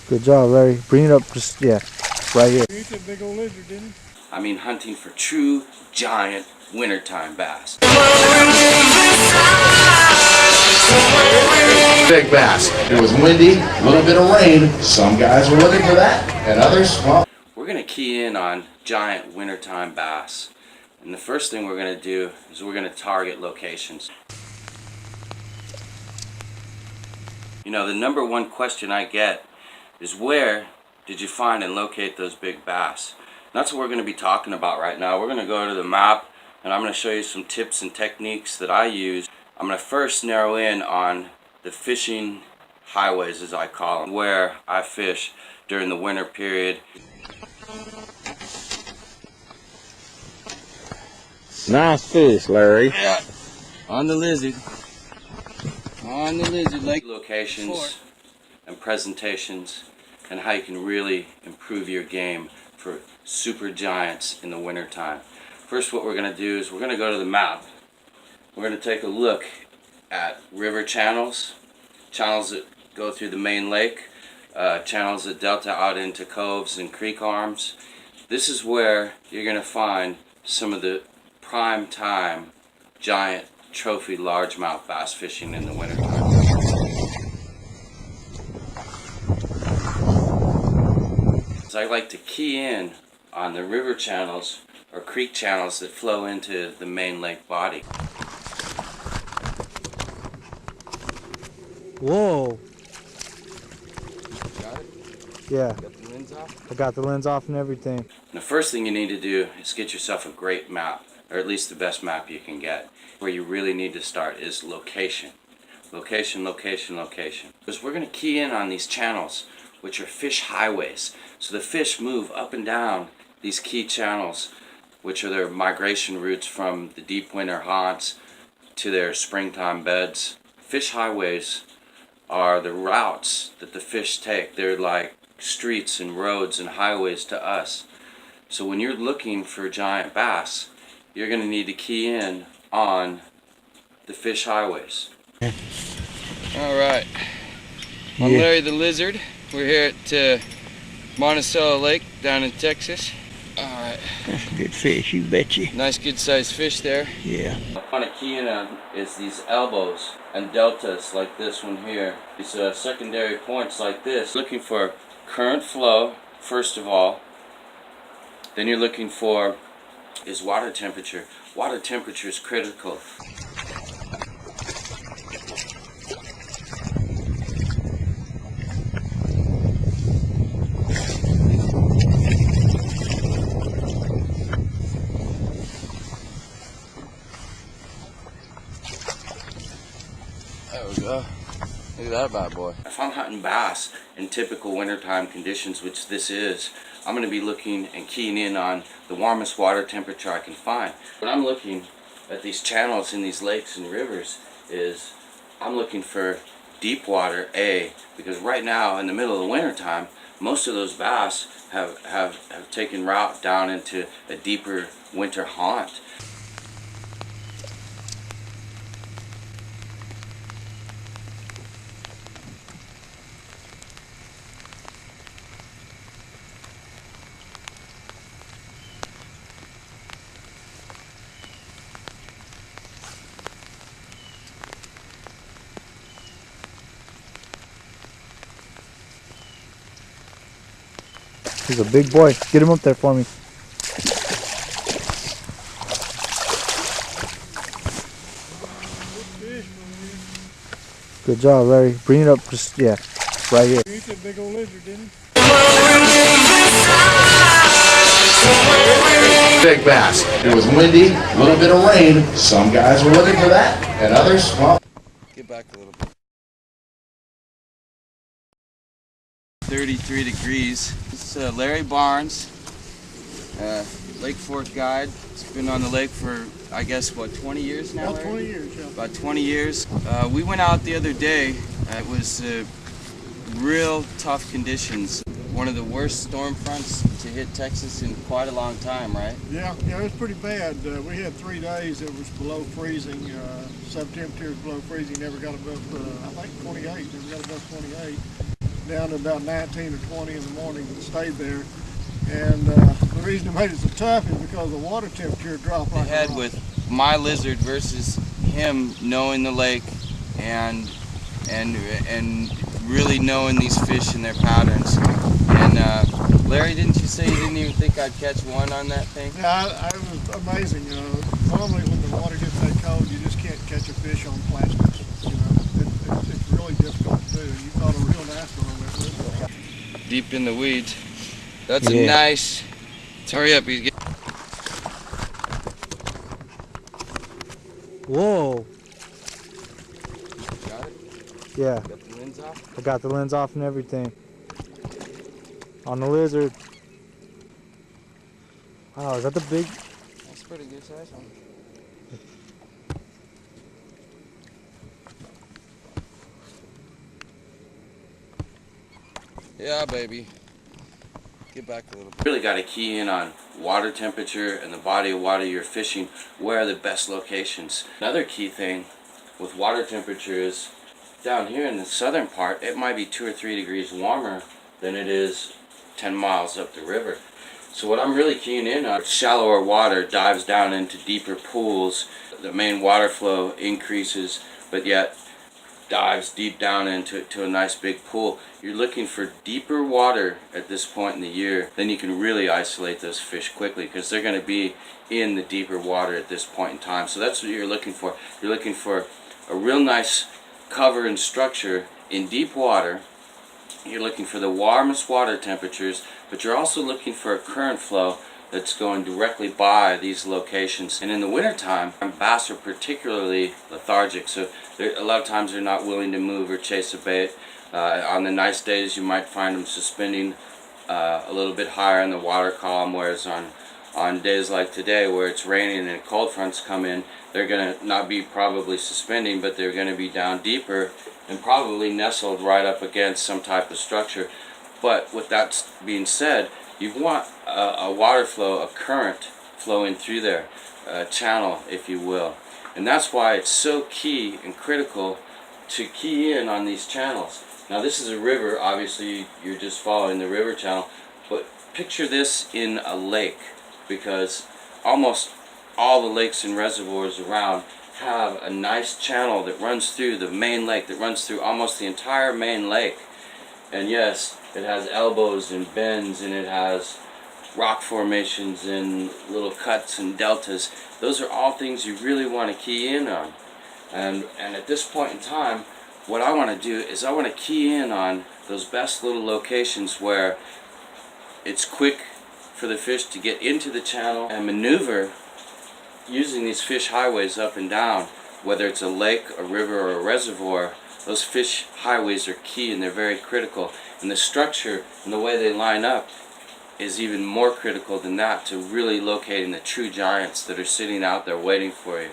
Good job, Larry. Bring it up, just, yeah, right here. He ate that big old lizard, didn't he? I mean hunting for true giant wintertime bass. Big bass. It was windy, a little bit of rain. Some guys were looking for that, and others, well. We're going to key in on giant wintertime bass. And the first thing we're going to do is we're going to target locations. You know, the number one question I get is, where did you find and locate those big bass? And that's what we're going to be talking about right now. We're going to go to the map and I'm going to show you some tips and techniques that I use. I'm going to first narrow in on the fishing highways, as I call them, where I fish during the winter period. Nice fish, Larry. Yeah, on the lizard. On the lizard lake. Locations and presentations and how you can really improve your game for super giants in the winter time. First, what we're going to do is we're going to go to the map. We're going to take a look at river channels, channels that go through the main lake, channels that delta out into coves and creek arms. This is where you're going to find some of the prime time giant trophy largemouth bass fishing in the wintertime. So I like to key in on the river channels or creek channels that flow into the main lake body. Whoa. Got it? Yeah, Got the lens off? I got the lens off and everything. The first thing you need to do is get yourself a great map, or at least the best map you can get. Where you really need to start is location. Location, location, location. Because we're going to key in on these channels, which are fish highways. So the fish move up and down these key channels, which are their migration routes from the deep winter haunts to their springtime beds. Fish highways are the routes that the fish take. They're like streets and roads and highways to us. So when you're looking for giant bass, you're going to need to key in on the fish highways. Alright, I'm Larry the Lizard. We're here at Monticello Lake down in Texas. Alright. That's a good fish, you betcha. Nice good sized fish there. Yeah. What I want to key in on is these elbows and deltas like this one here. These secondary points like this. Looking for current flow, first of all. Then you're looking for is water temperature. Water temperature is critical. There we go. Look at that bad boy. If I'm hunting bass in typical wintertime conditions, which this is, I'm going to be looking and keying in on the warmest water temperature I can find. When I'm looking at these channels in these lakes and rivers, is I'm looking for deep water, because right now in the middle of the winter time, most of those bass have taken route down into a deeper winter haunt. He's a big boy. Get him up there for me. Good job, Larry. Bring it up, just, yeah, right here. He ate that big old lizard, didn't he? Big bass. It was windy, a little bit of rain. Some guys were looking for that, and others, well. Get back a little bit. 33 degrees. This is Larry Barnes, Lake Fork guide. He's been on the lake for, I guess, what, 20 years now? About 20 years, yeah. About 20 years. We went out the other day. It was real tough conditions. one of the worst storm fronts to hit Texas in quite a long time, right? Yeah, it was pretty bad. We had 3 days it was below freezing. Sub-temperature was below freezing. Never got above, I think 28. Never got above 28. Down to about 19 or 20 in the morning and stayed there. And the reason it made it so tough is because the water temperature dropped like Head with my lizard versus him knowing the lake and really knowing these fish and their patterns. And Larry, didn't you say you didn't even think I'd catch one on that thing? Yeah, it was amazing. Normally when the water gets that cold, you just can't catch a fish on plastics. It's really difficult to do. You caught a real nice one on that lizard. Deep in the weeds. That's Yeah. a nice. Let's hurry up. He's getting. Whoa. Got it? Yeah, Got the lens off? I got the lens off and everything. On the lizard. Wow, is that the big? That's a pretty good size one. Yeah, baby. Get back a little bit. Really got to key in on water temperature and the body of water you're fishing. Where are the best locations? Another key thing with water temperature is down here in the southern part, it might be 2 or 3 degrees warmer than it is 10 miles up the river. So what I'm really keying in on, shallower water dives down into deeper pools. The main water flow increases, but yet dives deep down into a nice big pool. You're looking for deeper water at this point in the year, then you can really isolate those fish quickly because they're going to be in the deeper water at this point in time. So that's what you're looking for. You're looking for a real nice cover and structure in deep water. You're looking for the warmest water temperatures, but you're also looking for a current flow that's going directly by these locations. And in the wintertime, bass are particularly lethargic, so a lot of times they're not willing to move or chase a bait. On the nice days, you might find them suspending a little bit higher in the water column, whereas on days like today where it's raining and cold fronts come in, they're going to not be probably suspending, but they're going to be down deeper and probably nestled right up against some type of structure. But with that being said, you want a water flow, a current flowing through there, a channel, if you will. And that's why it's so key and critical to key in on these channels. Now this is a river, obviously you're just following the river channel, but picture this in a lake, because almost all the lakes and reservoirs around have a nice channel that runs through the main lake, that runs through almost the entire main lake. And yes, it has elbows and bends, and it has rock formations and little cuts and deltas. Those are all things you really want to key in on. And at this point in time, what I want to do is I want to key in on those best little locations where it's quick for the fish to get into the channel and maneuver using these fish highways up and down. Whether it's a lake, a river, or a reservoir, those fish highways are key and they're very critical. And the structure and the way they line up is even more critical than that to really locating the true giants that are sitting out there waiting for you.